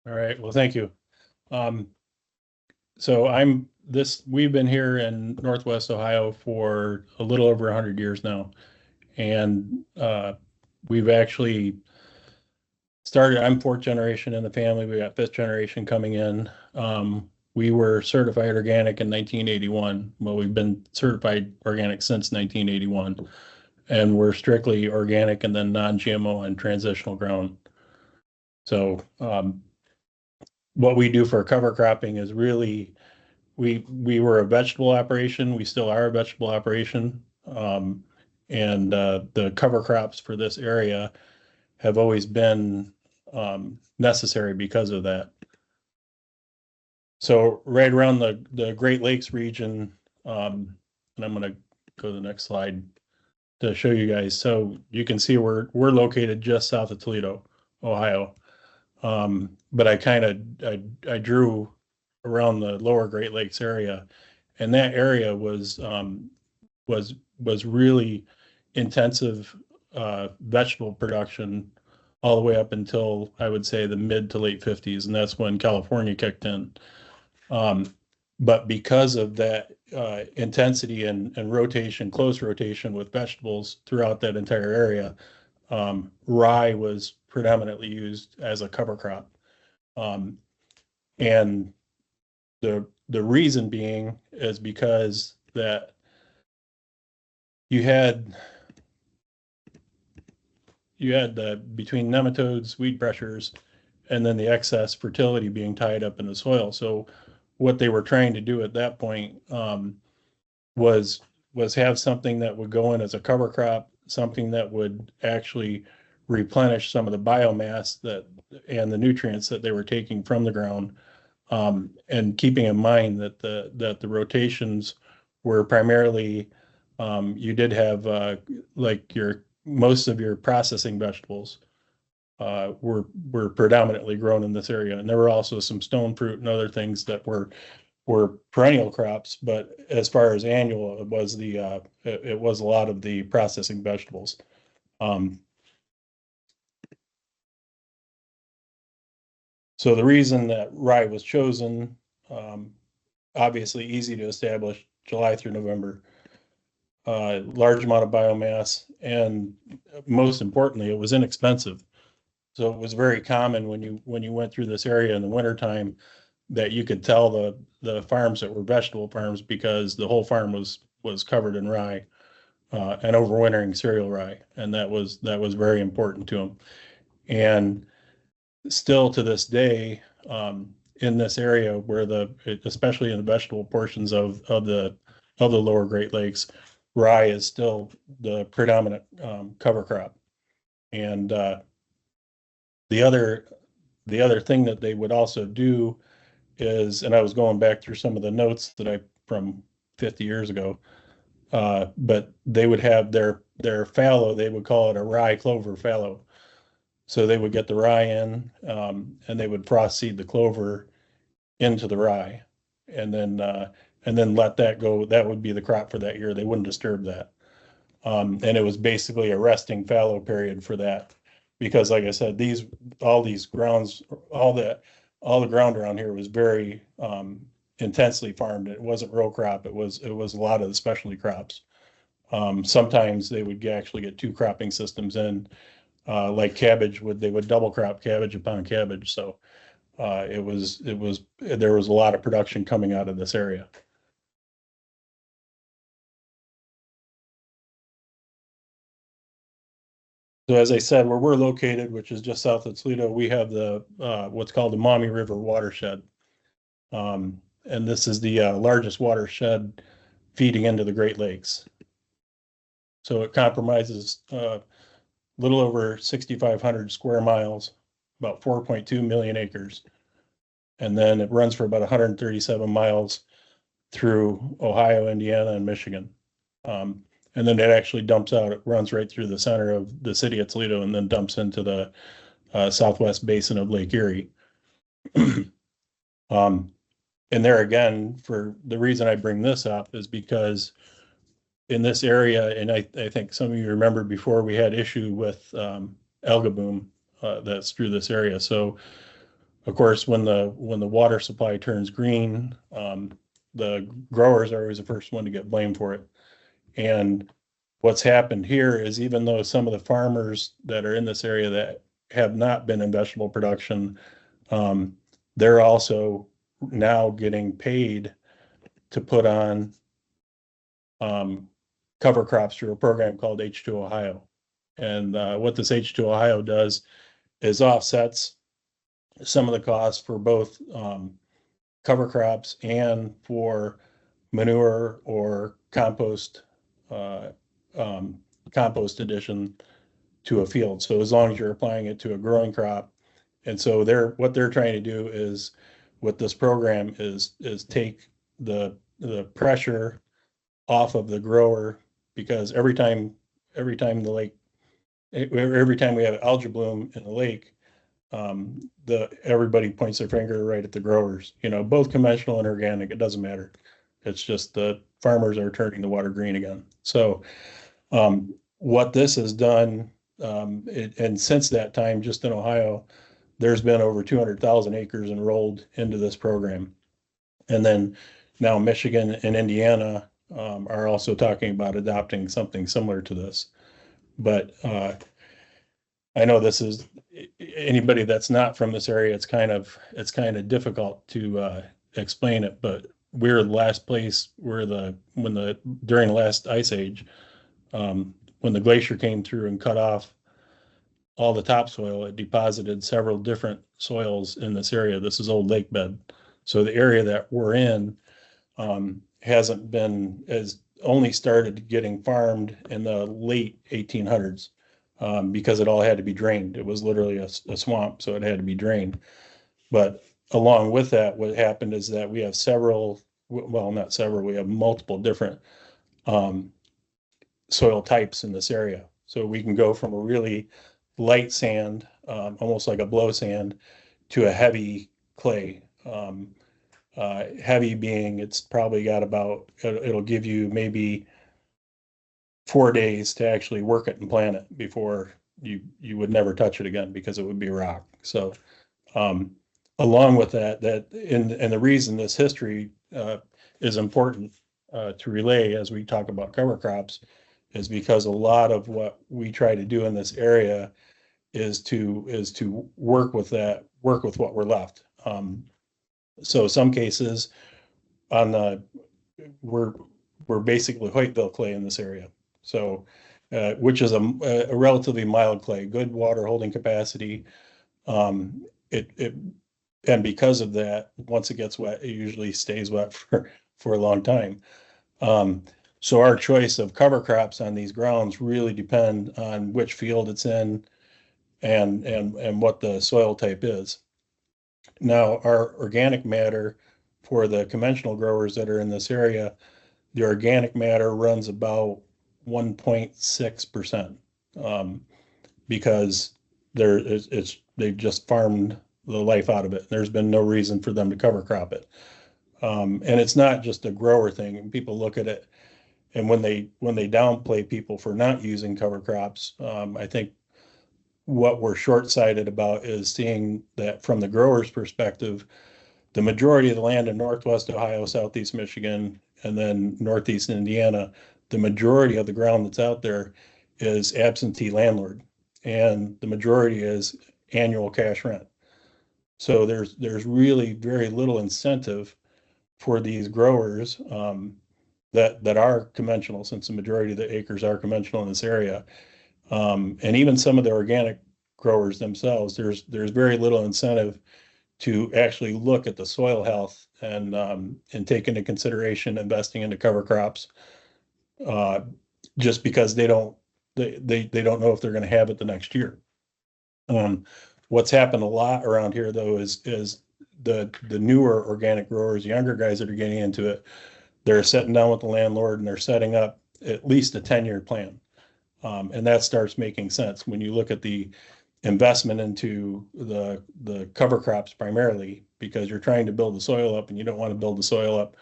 All right. Well, thank you. Um, we've been here in Northwest Ohio for a little over 100 years now. And we've actually I'm fourth generation in the family. We got fifth generation coming in. We were certified organic in 1981. Well, we've been certified organic since 1981. And we're strictly organic and then non-GMO and transitional grown. So what we do for cover cropping is really we were a vegetable operation. We still are a vegetable operation. And the cover crops for this area have always been necessary because of that. So right around the Great Lakes region, and I'm going to go to the next slide to show you guys. So you can see we're located just south of Toledo, Ohio. But I drew around the lower Great Lakes area, and that area was really intensive vegetable production all the way up until I would say the mid to late 50s, and that's when California kicked in. But because of that intensity and rotation, close rotation with vegetables throughout that entire area, rye was predominantly used as a cover crop. And the reason being is because that you had the between nematodes, weed pressures, and then the excess fertility being tied up in the soil. So what they were trying to do at that point was have something that would go in as a cover crop, something that would actually replenish some of the biomass and the nutrients that they were taking from the ground, and keeping in mind that the rotations were primarily you did have like most of your processing vegetables were predominantly grown in this area, and there were also some stone fruit and other things that were perennial crops. But as far as annual, it was a lot of the processing vegetables. So the reason that rye was chosen, obviously easy to establish, July through November, large amount of biomass, and most importantly, it was inexpensive. So it was very common when you went through this area in the wintertime that you could tell the farms that were vegetable farms because the whole farm was covered in rye and overwintering cereal rye, and that was very important to them. And still to this day, in this area where especially in the vegetable portions of the lower Great Lakes, rye is still the predominant cover crop. And the other thing that they would also do is, and I was going back through some of the notes from 50 years ago, but they would have their fallow, they would call it a rye clover fallow. So they would get the rye in, and they would frost seed the clover into the rye, and then let that go. That would be the crop for that year. They wouldn't disturb that. And it was basically a resting fallow period for that, because like I said, all these grounds, all the ground around here was very intensely farmed. It wasn't row crop. It was a lot of the specialty crops. Sometimes they would actually get two cropping systems in, like cabbage they would double crop cabbage upon cabbage. So there was a lot of production coming out of this area. So as I said, where we're located, which is just south of Toledo, we have the what's called the Maumee River watershed. And this is the largest watershed feeding into the Great Lakes. So it compromises a little over 6,500 square miles, about 4.2 million acres. And then it runs for about 137 miles through Ohio, Indiana, and Michigan. And then it actually dumps out. It runs right through the center of the city of Toledo and then dumps into the southwest basin of Lake Erie. And there again, for the reason I bring this up is because in this area, and I think some of you remember before, we had issue with alga bloom that's through this area. So Of course, when the water supply turns green, the growers are always the first one to get blamed for it. And what's happened here is, even though some of the farmers that are in this area that have not been in vegetable production, um, they're also now getting paid to put on cover crops through a program called H2 Ohio. And what this H2 Ohio does is offsets some of the costs for both cover crops and for manure or uh, compost addition to a field. So as long as you're applying it to a growing crop, and so what they're trying to do is, with this program, is take the pressure off of the grower, because every time the lake every time we have algae bloom in the lake, everybody points their finger right at the growers. Both conventional and organic, it doesn't matter. It's just the farmers are turning the water green again. So what this has done, and since that time, just in Ohio, there's been over 200,000 acres enrolled into this program. And then now Michigan and Indiana are also talking about adopting something similar to this. But I know this is, anybody that's not from this area, it's kind of difficult to explain it. But we're the last place where during the last ice age, when the glacier came through and cut off all the topsoil, it deposited several different soils in this area. This is old lake bed. So the area that we're in hasn't been as only started getting farmed in the late 1800s, because it all had to be drained. It was literally a swamp, so it had to be drained. But along with that, what happened is that we have not several, we have multiple different soil types in this area. So we can go from a really light sand, almost like a blow sand, to a heavy clay. Heavy being, it's probably got it'll give you maybe 4 days to actually work it and plant it before you would never touch it again, because it would be rock. So along with that, and the reason this history is important to relay as we talk about cover crops is because a lot of what we try to do in this area is to work with what we're left. So some cases we're basically Hoytville clay in this area. So which is a relatively mild clay, good water holding capacity. And because of that, once it gets wet, it usually stays wet for a long time. So our choice of cover crops on these grounds really depend on which field it's in and what the soil type is. Now, our organic matter, for the conventional growers that are in this area, the organic matter runs about 1.6%, because they've just farmed the life out of it. There's been no reason for them to cover crop it. And it's not just a grower thing. People look at it, and when they downplay people for not using cover crops, I think what we're short-sighted about is seeing that from the grower's perspective, the majority of the land in Northwest Ohio, Southeast Michigan, and then Northeast Indiana, the majority of the ground that's out there is absentee landlord, and the majority is annual cash rent. So there's really very little incentive for these growers that are conventional, since the majority of the acres are conventional in this area. And even some of the organic growers themselves, there's very little incentive to actually look at the soil health and take into consideration investing into cover crops, just because they don't know if they're going to have it the next year. What's happened a lot around here, though, is the newer organic growers, younger guys that are getting into it, they're sitting down with the landlord and they're setting up at least a 10-year plan. And that starts making sense when you look at the investment into the cover crops primarily, because you're trying to build the soil up, and you don't want to build the soil up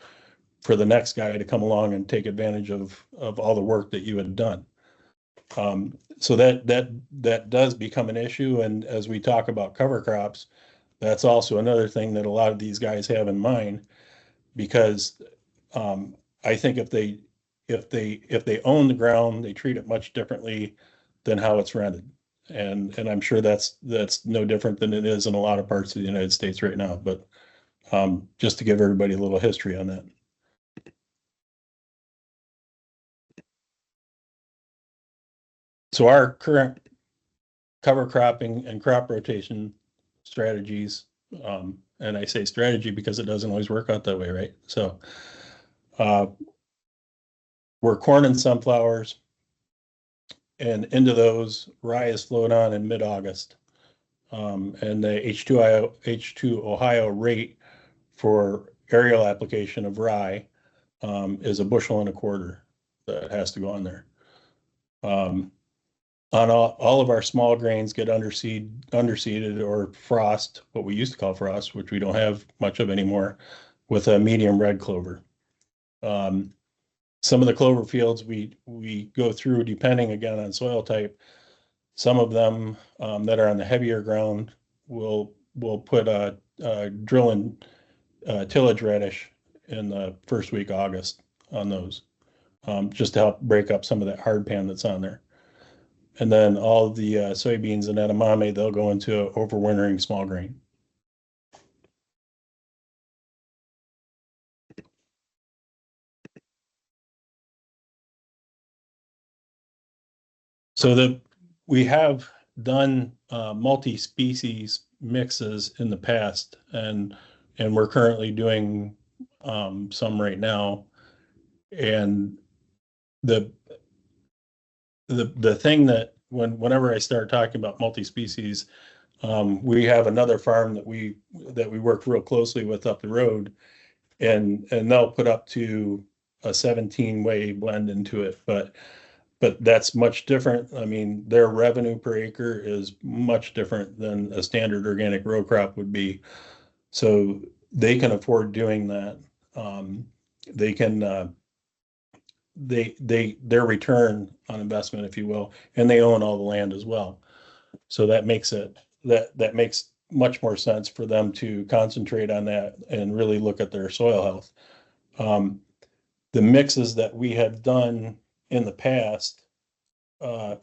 for the next guy to come along and take advantage of all the work that you had done. So that does become an issue. And as we talk about cover crops, that's also another thing that a lot of these guys have in mind, because I think if they own the ground, they treat it much differently than how it's rented. And I'm sure that's no different than it is in a lot of parts of the United States right now. But just to give everybody a little history on that. So our current cover cropping and crop rotation strategies, and I say strategy because it doesn't always work out that way, right? So uh, we're corn and sunflowers, and into those, rye is flowed on in mid-August. And the H2 Ohio rate for aerial application of rye is 1.25 bushels that has to go on there. On all of our small grains get underseeded or frost, what we used to call frost, which we don't have much of anymore, with a medium red clover. Some of the clover fields we go through, depending again on soil type. Some of them that are on the heavier ground will put a drill in tillage radish in the first week of August on those, just to help break up some of that hard pan that's on there. And then all of the soybeans and edamame, they'll go into overwintering small grain. So we have done multi-species mixes in the past, and we're currently doing some right now. And the the thing that whenever I start talking about multi-species, we have another farm that we work real closely with up the road, and they'll put up to a 17 way blend into it, but that's much different. I mean, their revenue per acre is much different than a standard organic row crop would be. So they can afford doing that. They can their return on investment, if you will, and they own all the land as well. So that makes that makes much more sense for them to concentrate on that and really look at their soil health. The mixes that we have done in the past, uh,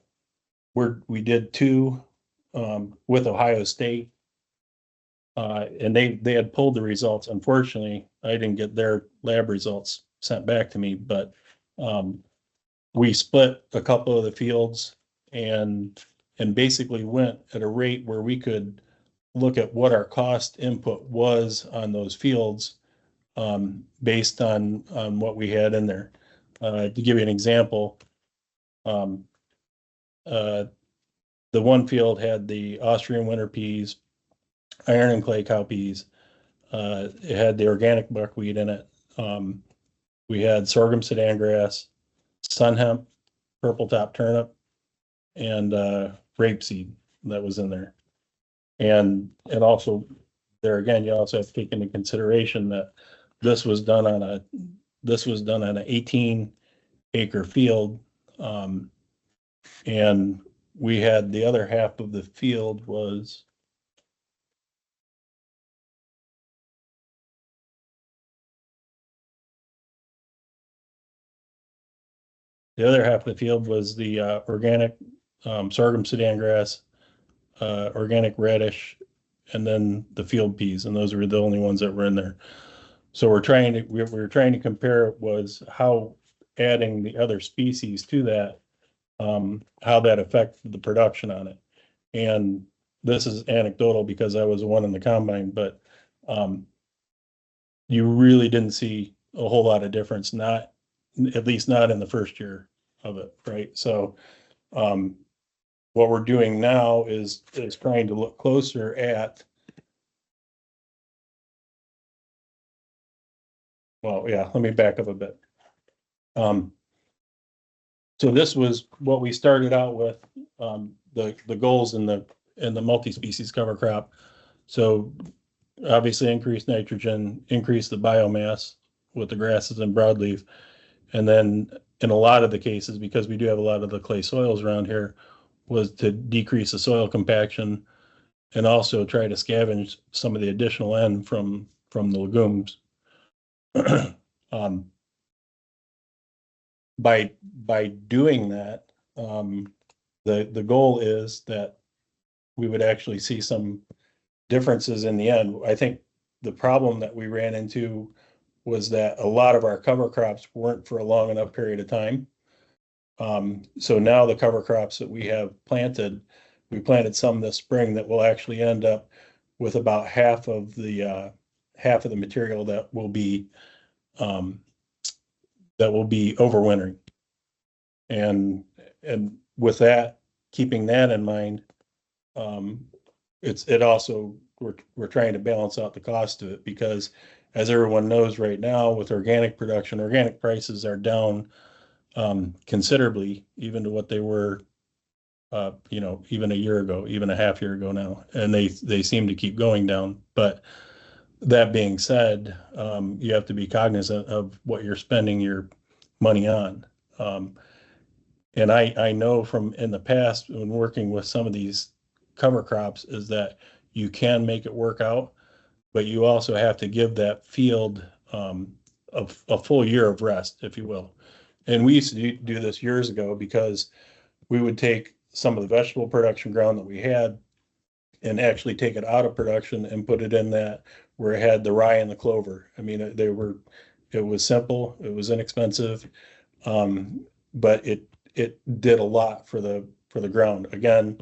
we did two with Ohio State, and they had pulled the results. Unfortunately, I didn't get their lab results sent back to me, but we split a couple of the fields and basically went at a rate where we could look at what our cost input was on those fields, based on what we had in there. To give you an example, um, uh, the one field had the Austrian winter peas, iron and clay cowpeas. It had the organic buckwheat in it. We had sorghum sudan grass, sun hemp, purple top turnip, and rapeseed that was in there. And also there again, you also have to take into consideration that this was done on a 18-acre field, and we had the other half of the field was the organic sorghum sudan grass, organic radish, and then the field peas, and those were the only ones that were in there. So we were trying to compare was how adding the other species to that, how that affected the production on it. And this is anecdotal because I was the one in the combine, but you really didn't see a whole lot of difference, not at least not in the first year of it, right? So what we're doing now is trying to look closer at, well, yeah, let me back up a bit. So this was what we started out with, the goals in the multi-species cover crop. So obviously increase nitrogen, increase the biomass with the grasses and broadleaf. And then in a lot of the cases, because we do have a lot of the clay soils around here, was to decrease the soil compaction and also try to scavenge some of the additional N from the legumes. um, by doing that, the goal is that we would actually see some differences in the end. I think the problem that we ran into was that a lot of our cover crops weren't for a long enough period of time. So now the cover crops that we have planted, we planted some this spring that will actually end up with about half of the material um, that will be overwintering. And with that, keeping that in mind, um, it also we're trying to balance out the cost of it, because as everyone knows right now, with organic production, organic prices are down considerably, even to what they were even a year ago, even a half year ago now, and they seem to keep going down. But that being said, you have to be cognizant of what you're spending your money on. And I know from in the past, when working with some of these cover crops, is that you can make it work out, but you also have to give that field a full year of rest, if you will. And we used to do this years ago, because we would take some of the vegetable production ground that we had and actually take it out of production and put it in that where it had the rye and the clover. I mean, it was simple, it was inexpensive, but it did a lot for the ground. Again,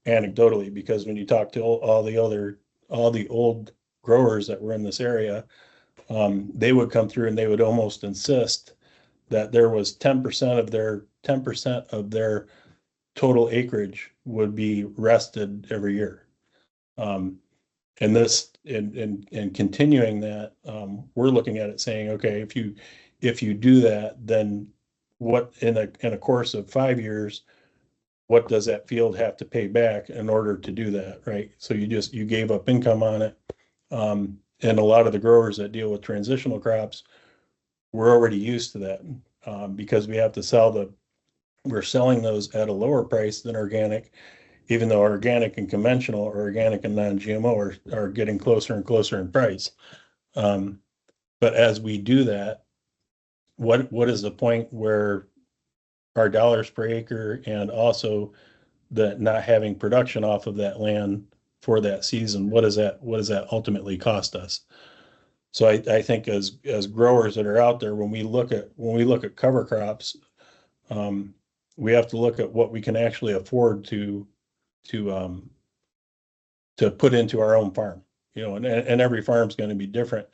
anecdotally, because when you talk to all the old growers that were in this area, they would come through and they would almost insist that there was 10% of their total acreage would be rested every year. And this and continuing that, we're looking at it saying, okay, if you do that, then what in a course of 5 years, what does that field have to pay back in order to do that, right? So you gave up income on it. And a lot of the growers that deal with transitional crops, we're already used to that, because we're selling those at a lower price than organic, even though organic and conventional, or organic and non-GMO are getting closer and closer in price. But as we do that, what is the point where our dollars per acre, and also the not having production off of that land for that season, what does that ultimately cost us? So I think as growers that are out there, when we look at cover crops, we have to look at what we can actually afford to put into our own farm, and every farm is going to be different.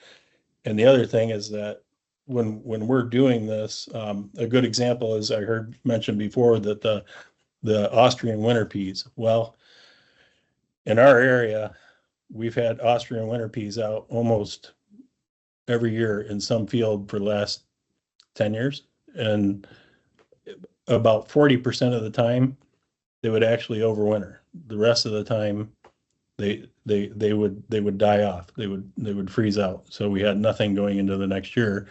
And the other thing is that when we're doing this, a good example is, I heard mentioned before, that the Austrian winter peas. Well, in our area, we've had Austrian winter peas out almost every year in some field for the last 10 years. And about 40% of the time, they would actually overwinter. The rest of the time, they would die off. They would freeze out. So we had nothing going into the next year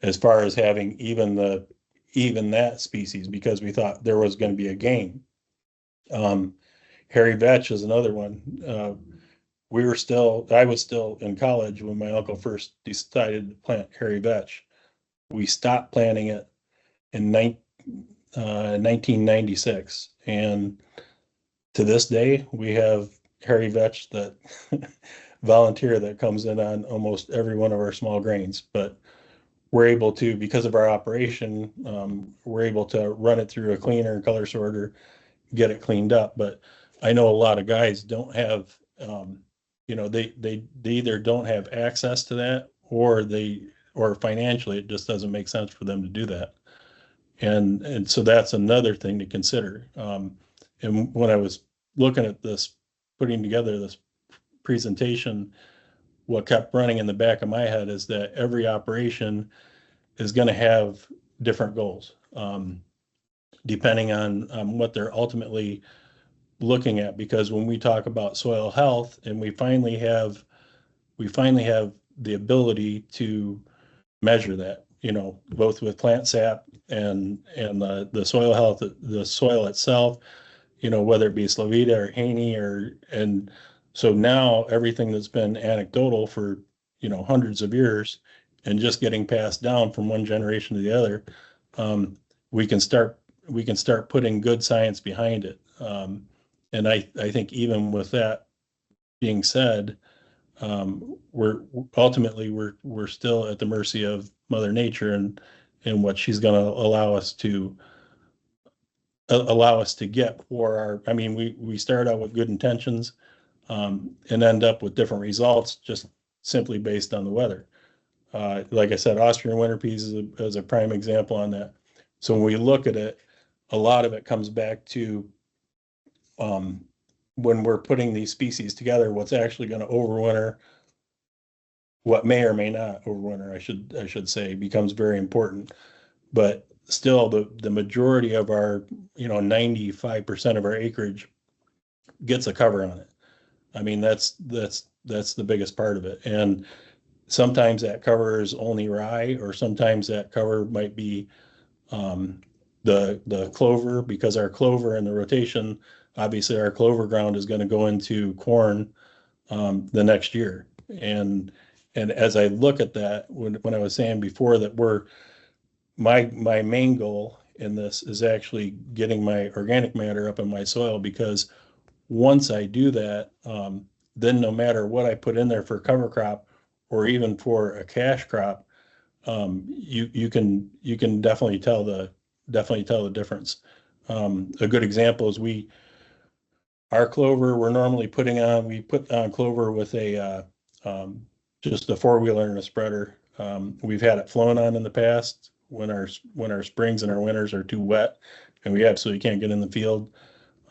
as far as having even that species, because we thought there was going to be a gain. Hairy vetch is another one. I was still in college when my uncle first decided to plant hairy vetch. We stopped planting it in 1996, and to this day we have hairy vetch that volunteer that comes in on almost every one of our small grains. But we're able to, because of our operation, we're able to run it through a cleaner and color sorter, get it cleaned up. But I know a lot of guys don't have, they either don't have access to that, or financially it just doesn't make sense for them to do that. And so that's another thing to consider. And when I was looking at this, putting together this presentation, what kept running in the back of my head is that every operation is going to have different goals, depending on what they're ultimately looking at. Because when we talk about soil health, and we finally have the ability to measure that, both with plant sap and the soil health, the soil itself, whether it be Slovita or Haney, and So now everything that's been anecdotal for, hundreds of years and just getting passed down from one generation to the other, um, we can start we can start putting good science behind it. And I think even with that being said, we're ultimately we're still at the mercy of Mother Nature and what she's going to allow us to get for our. I mean, we start out with good intentions, and end up with different results just simply based on the weather. Like I said, Austrian winter peas is a prime example on that. So when we look at it, a lot of it comes back to, um, when we're putting these species together, what's actually going to overwinter, what may or may not overwinter, I should say, becomes very important. But still, the majority of our, 95% of our acreage gets a cover on it. I mean, that's the biggest part of it. And sometimes that cover is only rye, or sometimes that cover might be, um, the clover, because our clover in the rotation, obviously our clover ground is going to go into corn, the next year. And as I look at that, when I was saying before that my main goal in this is actually getting my organic matter up in my soil, because once I do that, then no matter what I put in there for cover crop or even for a cash crop, you can definitely tell the difference. A good example is our clover, we put on clover with just a four-wheeler and a spreader. We've had it flown on in the past when our springs and our winters are too wet and we absolutely can't get in the field.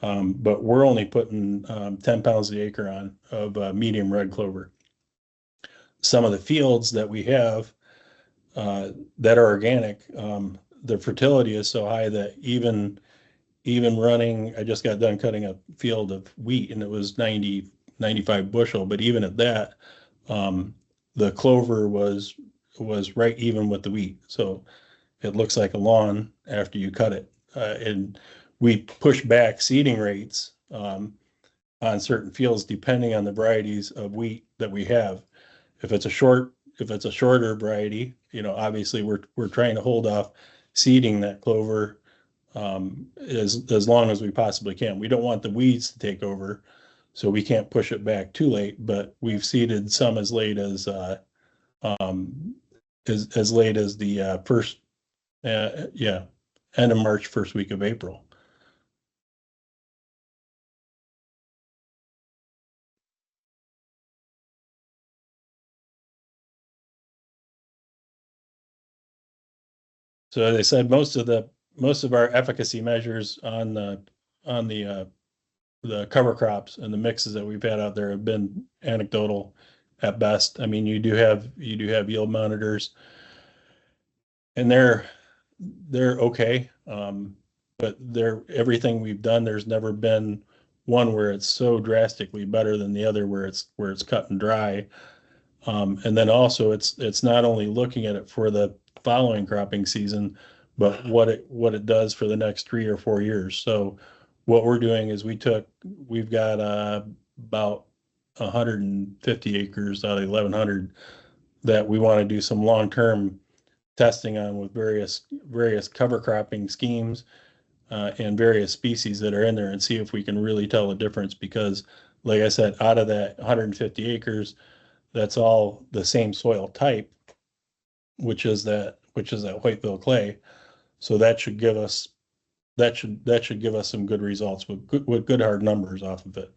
But we're only putting 10 pounds the acre on of medium red clover. Some of the fields that we have, that are organic, the fertility is so high that even running, I just got done cutting a field of wheat and it was 95 bushel, but even at that, um, the clover was right even with the wheat. So it looks like a lawn after you cut it. And we push back seeding rates, on certain fields depending on the varieties of wheat that we have. If it's a shorter variety, obviously we're trying to hold off seeding that clover, as long as we possibly can. We don't want the weeds to take over, so we can't push it back too late. But we've seeded some um, as late as the first, yeah, end of March, first week of April. So as I said, most of our efficacy measures on the cover crops and the mixes that we've had out there have been anecdotal at best. I mean, you do have yield monitors, and they're okay. But everything we've done, there's never been one where it's so drastically better than the other, where it's cut and dry. And then also it's not only looking at it for the following cropping season, but what it does for the next 3 or 4 years. So what we're doing is we've got about 150 acres out of 1,100 that we want to do some long-term testing on with various cover cropping schemes, and various species that are in there, and see if we can really tell the difference. Because, like I said, out of that 150 acres, that's all the same soil type, which is that whitefill clay. So that should give us some good results with good hard numbers off of it.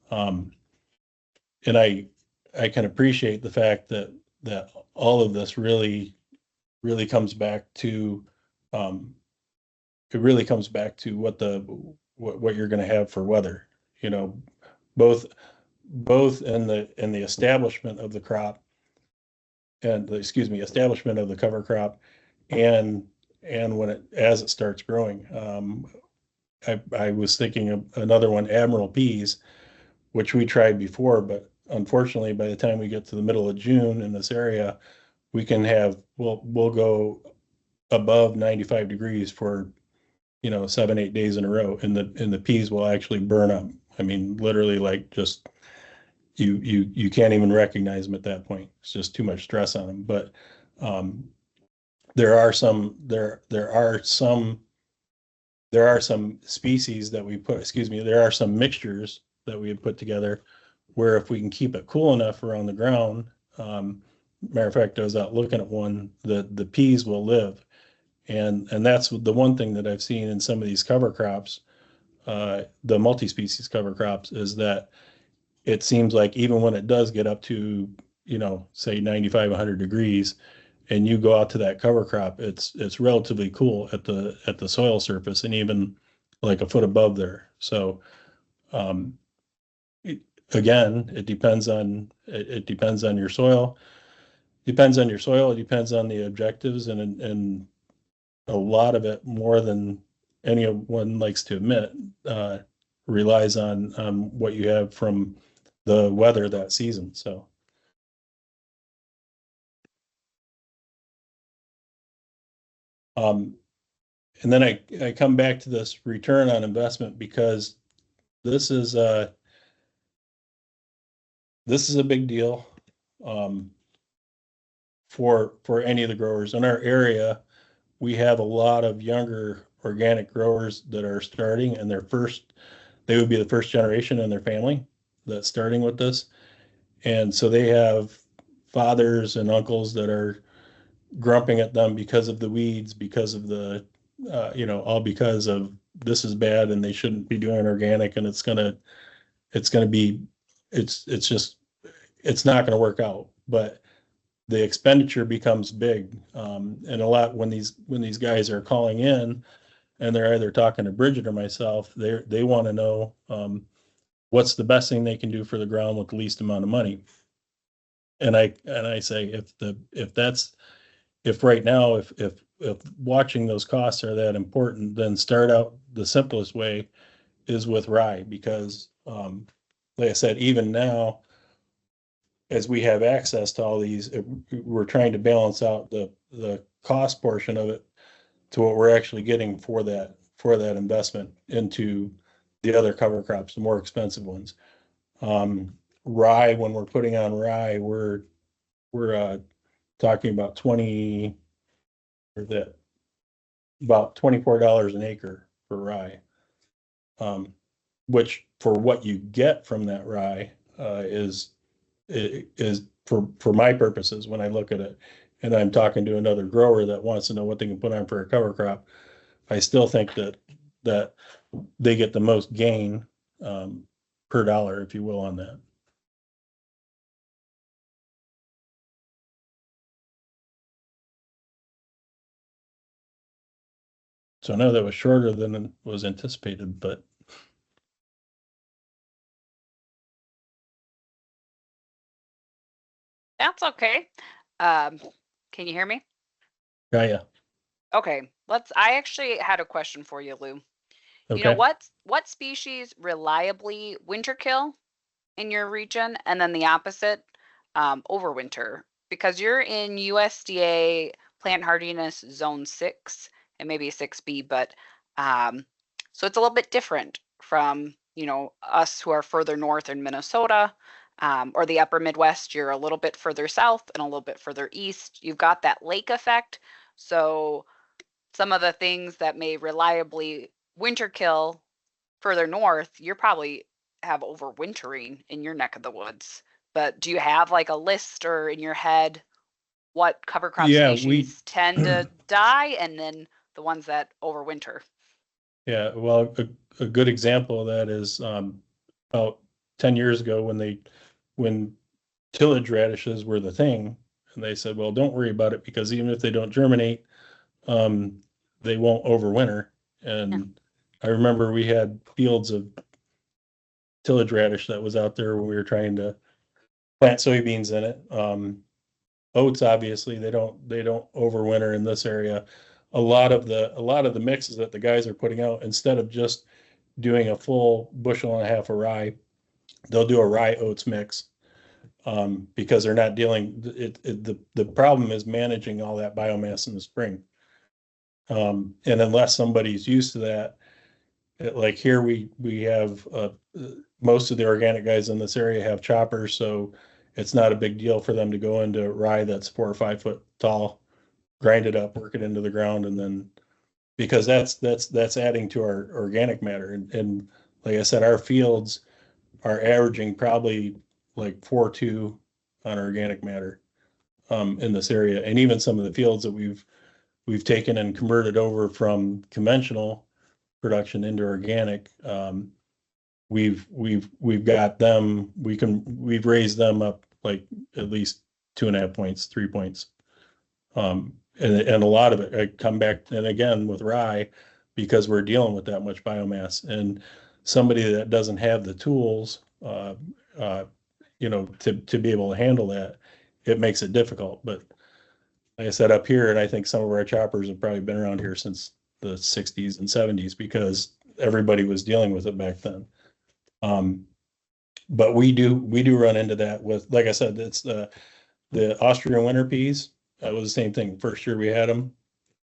Um, and I can appreciate the fact that all of this really comes back to, um, it really comes back to what you're going to have for weather. You know, both both in the establishment of the crop, and excuse me, establishment of the cover crop, and as it starts growing. I was thinking of another one, Admiral peas, which we tried before, but unfortunately, by the time we get to the middle of June in this area, we'll go above 95 degrees for 7, 8 days in a row, and the peas will actually burn up. I mean, literally, like, just you can't even recognize them at that point. It's just too much stress on them. But um, there are some species that we put, excuse me, there are some mixtures that we have put together where if we can keep it cool enough around the ground, matter of fact, I was out looking at one, the peas will live. And that's the one thing that I've seen in some of these cover crops, the multi-species cover crops, is that it seems like even when it does get up to, say 95, 100 degrees, and you go out to that cover crop, it's relatively cool at the soil surface and even like a foot above there. So um, it, again, it depends on your soil, depends on your soil, it depends on the objectives, and a lot of it, more than anyone likes to admit, uh, relies on what you have from the weather that season. So um, and then I come back to this return on investment because this is uh this is a big deal um, for any of the growers in our area. We have a lot of younger organic growers that are starting, and they would be the first generation in their family that's starting with this, and so they have fathers and uncles that are grumping at them because of the weeds, because of the all because of this is bad and they shouldn't be doing organic, and it's gonna be it's just it's not going to work out. But the expenditure becomes big, and a lot when these guys are calling in and they're either talking to Bridget or myself, they want to know what's the best thing they can do for the ground with the least amount of money. And I say if right now if watching those costs are that important, then start out the simplest way is with rye, because like I said, even now, as we have access to all these, we're trying to balance out the cost portion of it to what we're actually getting for that investment into the other cover crops, the more expensive ones. Rye, when we're putting on rye, we're talking about 20 or that about $24 an acre for rye, um, which for what you get from that rye is for my purposes when I look at it, and I'm talking to another grower that wants to know what they can put on for a cover crop. I still think that they get the most gain per dollar, if you will, on that. So I know that was shorter than was anticipated, but That's okay. Um, can you hear me? yeah. Okay, I actually had a question for you, Lou. You know, Okay. what species reliably winter kill in your region, and then the opposite, overwinter? Because you're in USDA plant hardiness zone 6 and maybe 6B, but so it's a little bit different from, us who are further north in Minnesota, or the upper Midwest. You're a little bit further south and a little bit further east. You've got that lake effect. So some of the things that may reliably winter kill further north, you're probably have overwintering in your neck of the woods. But do you have like a list or in your head what cover crop Yeah, we species tend to die and then the ones that overwinter? yeah, well, a good example of that is about 10 years ago when tillage radishes were the thing, and they said, well, don't worry about it because even if they don't germinate, um, they won't overwinter. Yeah. And I remember we had fields of tillage radish that was out there when we were trying to plant soybeans in it. Oats, obviously, they don't overwinter in this area. A lot of the mixes that the guys are putting out, instead of just doing a full bushel and a half of rye, they'll do a rye oats mix, because they're not dealing the problem is managing all that biomass in the spring. And unless somebody's used to that, like here we have most of the organic guys in this area have choppers, so it's not a big deal for them to go into rye that's 4 or 5 foot tall, grind it up, work it into the ground, and then because that's adding to our organic matter. And like I said, our fields are averaging probably like 4.2 on organic matter in this area, and even some of the fields that we've taken and converted over from conventional production into organic. We've got them. We've raised them up like at least 2.5 points, 3 points. And a lot of it, I come back and again with rye because we're dealing with that much biomass, and somebody that doesn't have the tools, to be able to handle that, it makes it difficult. But like I said, up here, and I think some of our choppers have probably been around here since the 60s and 70s because everybody was dealing with it back then. But we do run into that with, like I said, it's the Austrian winter peas. That was the same thing. First year we had them,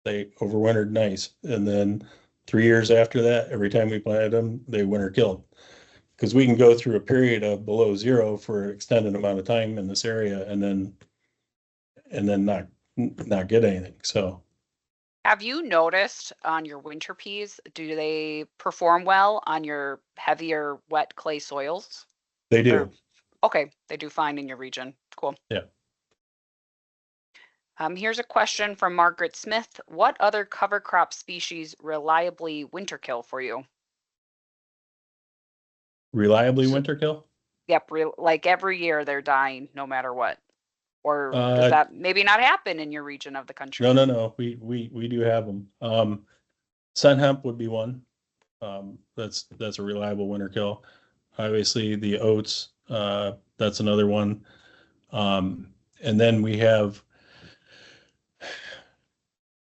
they overwintered nice, and then 3 years after that, every time we planted them, they winter killed. Because we can go through a period of below zero for an extended amount of time in this area, and then not get anything. So Have you noticed on your winter peas, do they perform well on your heavier wet clay soils? they do. Or, okay, they do fine in your region. Cool. Yeah. Here's a question from Margaret Smith. What other cover crop species reliably winter kill for you? Reliably winter kill? Yep, like every year they're dying no matter what. Or does Uh, that maybe not happen in your region of the country? no. We do have them. Sun hemp would be one. That's a reliable winter kill. Obviously, the oats, that's another one. And then we have,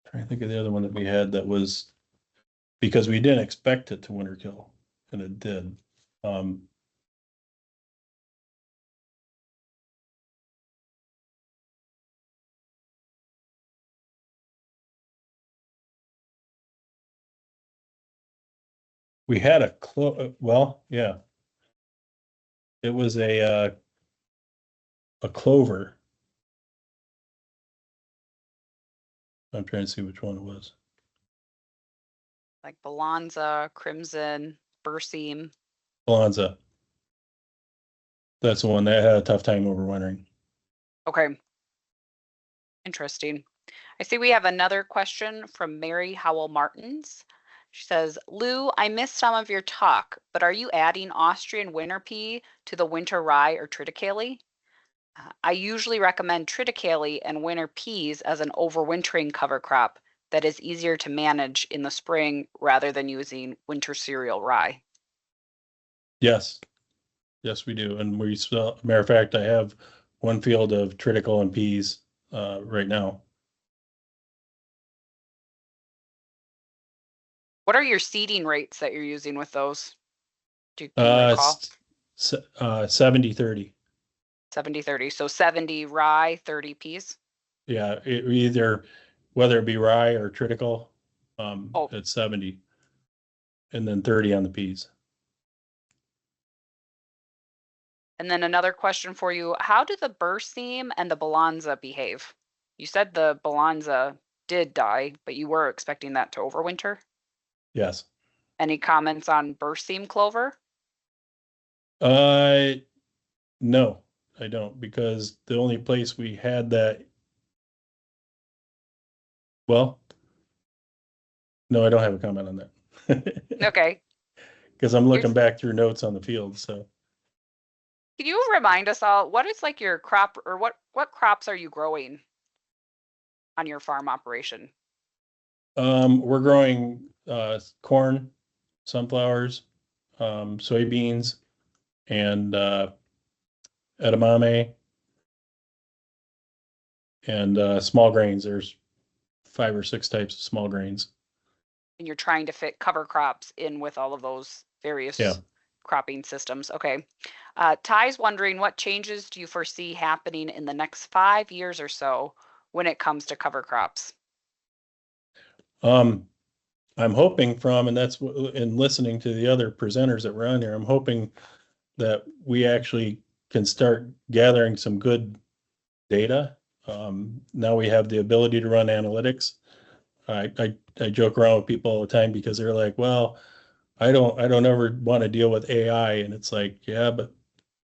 trying to think of the other one that we had that was because we didn't expect it to winter kill, and it did. We had well, yeah, it was a clover. I'm trying to see which one it was. Like Balanza, Crimson, Berseem. Balanza. That's the one that had a tough time overwintering. Okay. Interesting. I see we have another question from Mary Howell Martins. She says, Lou, I missed some of your talk, but are you adding Austrian winter pea to the winter rye or triticale? I usually recommend triticale and winter peas as an overwintering cover crop that is easier to manage in the spring rather than using winter cereal rye. Yes, we do. And we still, matter of fact, I have one field of triticale and peas right now. What are your seeding rates that you're using with those? Do you recall? 70-30. 70-30. So 70 rye, 30 peas. Yeah, either whether it be rye or triticale, Oh. it's 70, and then 30 on the peas. And then another question for you. How do the Berseem and the Balanza behave? You said the Balanza did die, but you were expecting that to overwinter. Yes. Any comments on Berseem clover? No, I don't, because the only place we had that, well, no, I don't have a comment on that. Okay. Because I'm looking back through notes on the field, so. Can you remind us all what is like your crop or what crops are you growing on your farm operation? We're growing corn, sunflowers, soybeans, and edamame, and small grains. There's 5 or 6 types of small grains. And you're trying to fit cover crops in with all of those various cropping systems. Okay. Ty's wondering, what changes do you foresee happening in the next 5 years or so when it comes to cover crops? I'm hoping from, and that's in listening to the other presenters that were on here, I'm hoping that we actually can start gathering some good data. Now we have the ability to run analytics. I joke around with people all the time because they're like, well, I don't ever want to deal with AI. And it's like, yeah, but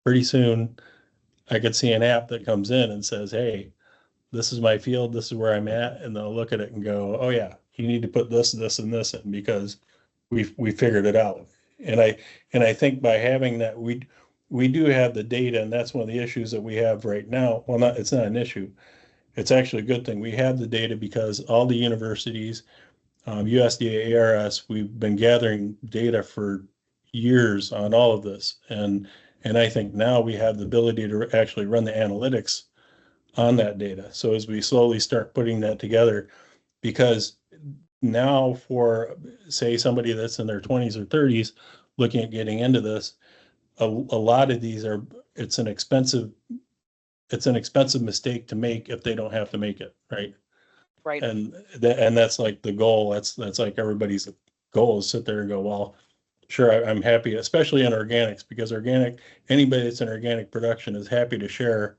pretty soon I could see an app that comes in and says, hey, this is my field, this is where I'm at, and they'll look at it and go, oh yeah, you need to put this, and this in because we figured it out. And I think by having that, we do have the data, and that's one of the issues that we have right now. Well, not it's not an issue. It's actually a good thing. We have the data because all the universities, USDA, ARS, we've been gathering data for years on all of this. And I think now we have the ability to actually run the analytics on that data. So as we slowly start putting that together, because now for say somebody that's in their 20s or 30s looking at getting into this, a lot of these are it's an expensive mistake to make if they don't have to make it, right? Right. And that's like the goal. That's like everybody's goal is sit there and go, well, sure, I'm happy, especially in organics, because anybody that's in organic production is happy to share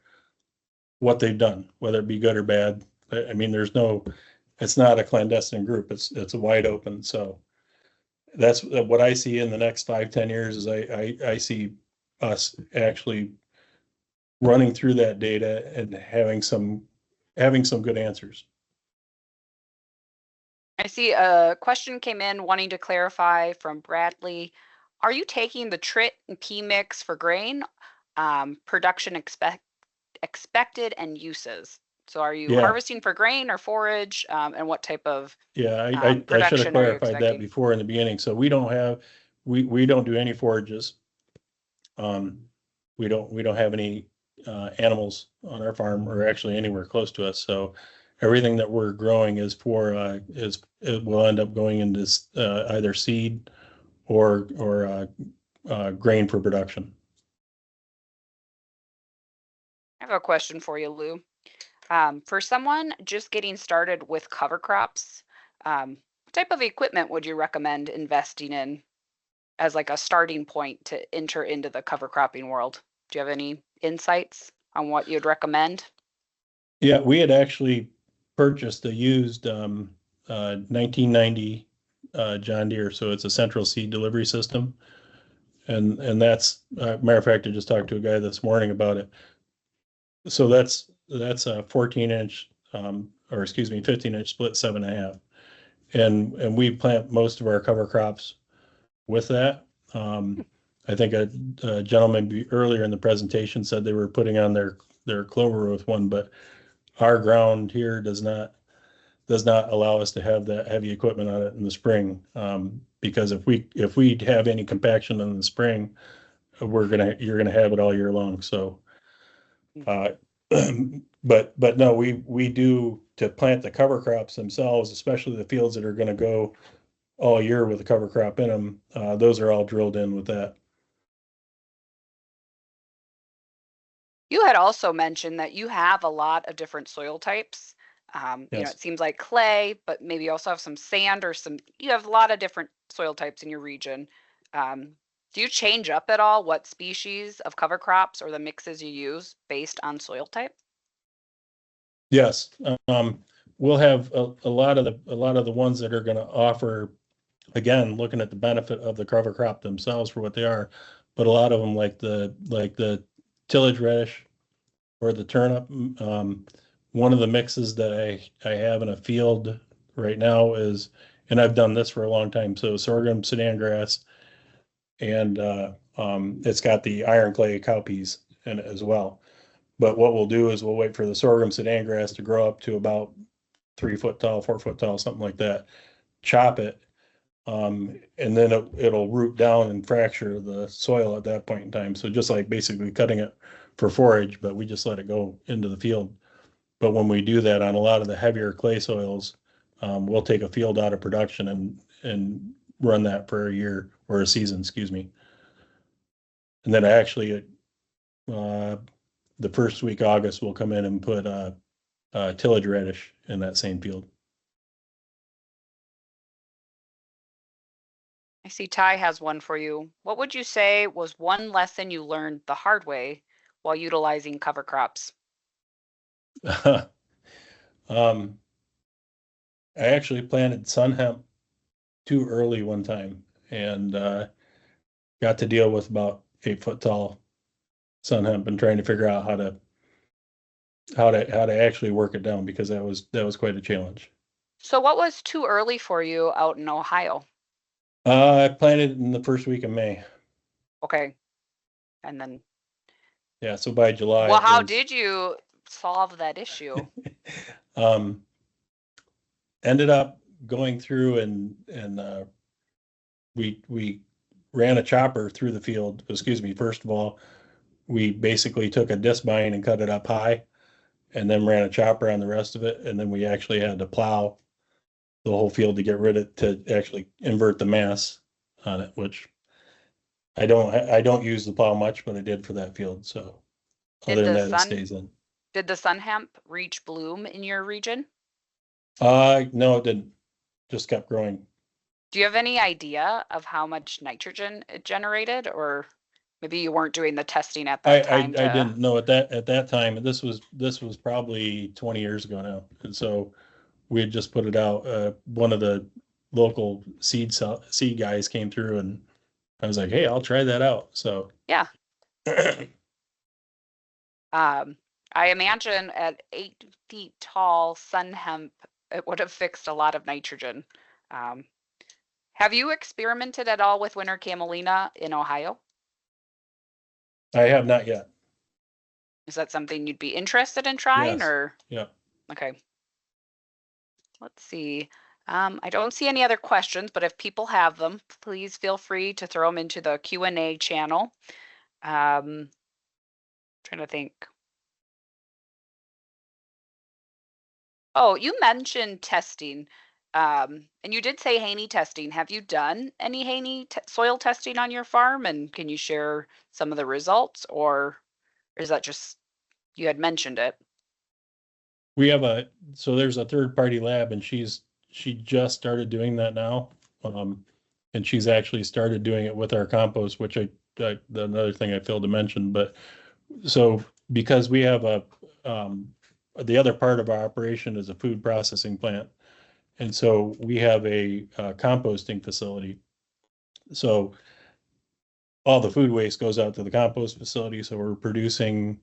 what they've done, whether it be good or bad. I mean, it's not a clandestine group. It's a wide open. So that's what I see in the next 5-10 years is I see us actually running through that data and having some good answers. I see a question came in wanting to clarify from Bradley. Are you taking the TRIT and P mix for grain, production expected and uses? So are you Yeah, harvesting for grain or forage, and what type of yeah. I should have production are you clarified that expecting? before in the beginning. So we don't do any forages. Um, we don't have any animals on our farm or actually anywhere close to us. So everything that we're growing is for it will end up going into either seed or grain for production. I have a question for you, Lou. For someone just getting started with cover crops, what type of equipment would you recommend investing in as like a starting point to enter into the cover cropping world? Do you have any insights on what you'd recommend? Yeah, we had actually purchased a used 1990 John Deere, so it's a central seed delivery system, and that's matter of fact, I just talked to a guy this morning about it. So that's a 14-inch or excuse me 15-inch split 7.5, and we plant most of our cover crops with that. I think a gentleman earlier in the presentation said they were putting on their clover with one, but our ground here does not allow us to have that heavy equipment on it in the spring. Because if we have any compaction in the spring, you're gonna have it all year long. So, uh, but no, we do to plant the cover crops themselves, especially the fields that are going to go all year with a cover crop in them. Those are all drilled in with that. You had also mentioned that you have a lot of different soil types. Yes. It seems like clay, but maybe you also have some sand or you have a lot of different soil types in your region. Do you change up at all what species of cover crops or the mixes you use based on soil type? Yes. We'll have a lot of the ones that are going to offer, again, looking at the benefit of the cover crop themselves for what they are, but a lot of them like the tillage radish or the turnip. One of the mixes that I have in a field right now is, and I've done this for a long time. So sorghum, Sudan grass, and it's got the iron clay cowpeas in it as well. But what we'll do is we'll wait for the sorghum Sudan grass to grow up to about 3 foot tall, 4 foot tall, something like that. Chop it, and then it'll root down and fracture the soil at that point in time. So just like basically cutting it for forage, but we just let it go into the field. But when we do that on a lot of the heavier clay soils, we'll take a field out of production and run that for a year or a season, excuse me. And then actually, uh, the first week August, we'll come in and put tillage radish in that same field. see Ty has one for you. What would you say was one lesson you learned the hard way while utilizing cover crops? Um, I actually planted sun hemp too early one time and got to deal with about 8 foot tall sun hemp and trying to figure out how to actually work it down because that was quite a challenge. So what was too early for you out in Ohio? I planted in the first week of May. Okay. And then, Yeah, so by July well, it how was did you solve that issue? um ended up going through and we ran a chopper through the field. Excuse me, first of all, we basically took a disc vine and cut it up high and then ran a chopper on the rest of it. And then we actually had to plow the whole field to get rid of to actually invert the mass on it, which I don't use the plow much, but I did for that field. So other Did than the that, it sun stays in. did the sun hemp reach bloom in your region? No, it didn't. Just kept growing. Do you have any idea of how much nitrogen it generated, or maybe you weren't doing the testing at I, that I time I to, didn't know at that time, and this was probably 20 years ago now, and so we had just put it out. One of the local seed guys came through, and I was like, "Hey, I'll try that out." So yeah. I I imagine at 8 feet tall sun hemp, it would have fixed a lot of nitrogen. Um, have you experimented at all with winter camelina in Ohio? have not yet. Is that something you'd be interested in trying, Yes. or? Yeah. Okay, let's see. I don't see any other questions, but if people have them, please feel free to throw them into the Q&A channel. Trying to think. Oh, you mentioned testing, and you did say Haney testing. Have you done any Haney soil testing on your farm? And can you share some of the results, or is that just you had mentioned it? We have so there's a third party lab and she just started doing that now. And she's actually started doing it with our compost, which another thing I failed to mention, but so because we have the other part of our operation is a food processing plant. And so we have a composting facility. So all the food waste goes out to the compost facility. So we're producing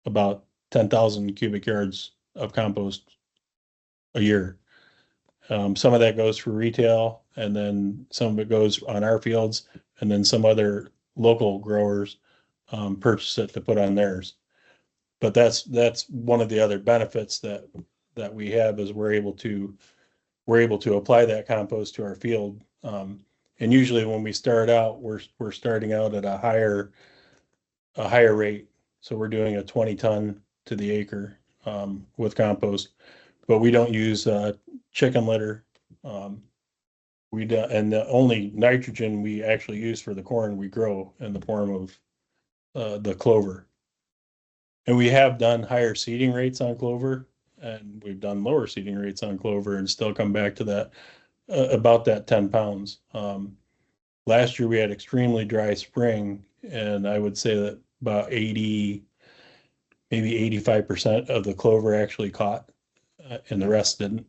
about 10,000 cubic yards of compost a year. Some of that goes for retail, and then some of it goes on our fields, and then some other local growers purchase it to put on theirs. But that's one of the other benefits that we have is we're able to apply that compost to our field. And usually when we start out, we're starting out at a higher rate. So we're doing a 20 ton to the acre with compost, but we don't use chicken litter. Um, and the only nitrogen we actually use for the corn we grow in the form of the clover. And we have done higher seeding rates on clover, and we've done lower seeding rates on clover, and still come back to that about that 10 pounds. Last year we had extremely dry spring, and I would say that about 80, maybe 85% of the clover actually caught, and the rest didn't.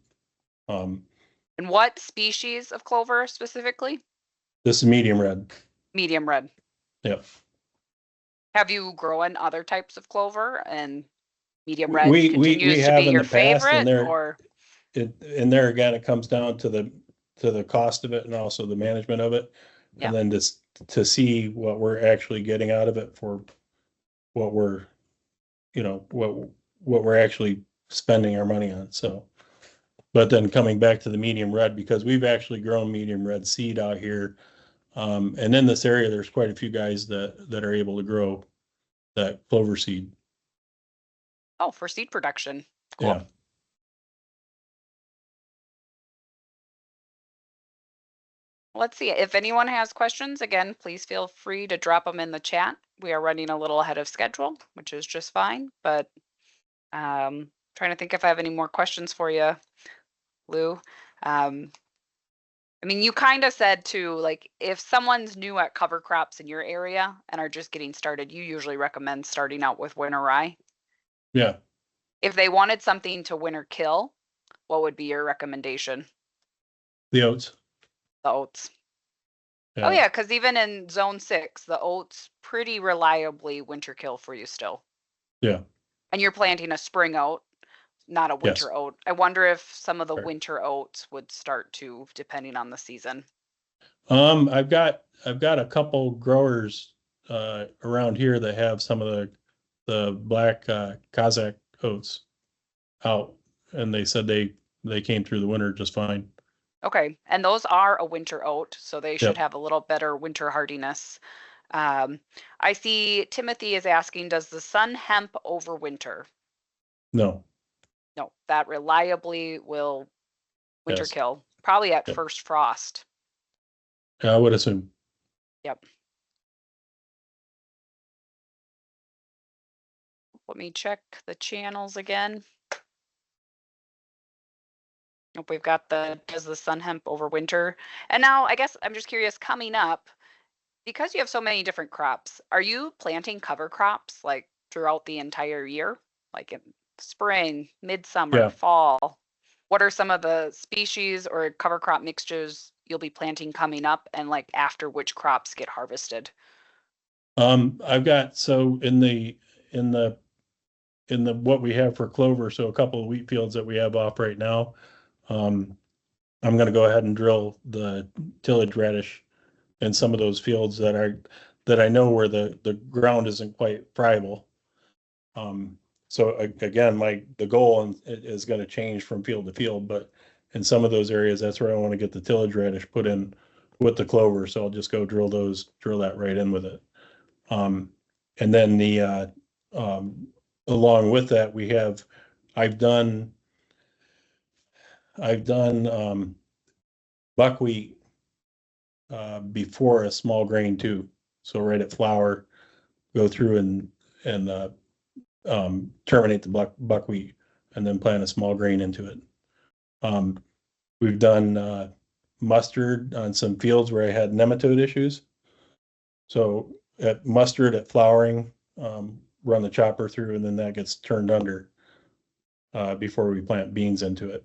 Um, And what species of clover specifically? this is medium red. Medium red. Yep. Have you grown other types of clover, and medium red We continues to be have in your the past, and favorite, or? there again, it comes down to the cost of it and also the management of it, Yeah. and then to see what we're actually getting out of it for what we're what we're actually spending our money on. So, but then coming back to the medium red, because we've actually grown medium red seed out here, and in this area, there's quite a few guys that are able to grow that clover seed. Oh, for seed production. Cool. Yeah. Let's see. If anyone has questions, again, please feel free to drop them in the chat. We are running a little ahead of schedule, which is just fine. But trying to think if I have any more questions for you, Lou. I mean, you kind of said too, like if someone's new at cover crops in your area and are just getting started, you usually recommend starting out with winter rye. Yeah, If they wanted something to winter kill, what would be your recommendation? the oats. The oats. Oh Yeah, yeah, because even in zone 6, the oats pretty reliably winter kill for you still. yeah, And you're planting a spring oat, not a yes. winter oat. I wonder if some of the Right. winter oats would start to, depending on the season. I've got a couple growers around here that have some of the black Kazakh oats out, and they said they came through the winter just fine. Okay, and those are a winter oat, so they should Yep. have a little better winter hardiness. I see Timothy is asking, does the sun hemp overwinter? No. No, that reliably will winter Yes. kill, probably at Yep. first frost. I would assume. Yep. Let me check the channels again. Nope, we've got the does the sun hemp overwinter. And now I guess I'm just curious, coming up, because you have so many different crops, are you planting cover crops like throughout the entire year? Like in spring, midsummer, Yeah. fall? What are some of the species or cover crop mixtures you'll be planting coming up, and like after which crops get harvested? I've got so in the in the what we have for clover, so a couple of wheat fields that we have off right now. Um, I'm going to go ahead and drill the tillage radish in some of those fields that I know where the ground isn't quite friable. So again, the goal is going to change from field to field, but in some of those areas, that's where I want to get the tillage radish put in with the clover. So I'll just go drill that right in with it. And then um, along with that, I've done, I've done, buckwheat, before a small grain too. So right at flour, go through and terminate the buckwheat and then plant a small grain into it. Um, we've done mustard on some fields where I had nematode issues. So at mustard at flowering, run the chopper through and then that gets turned under before we plant beans into it.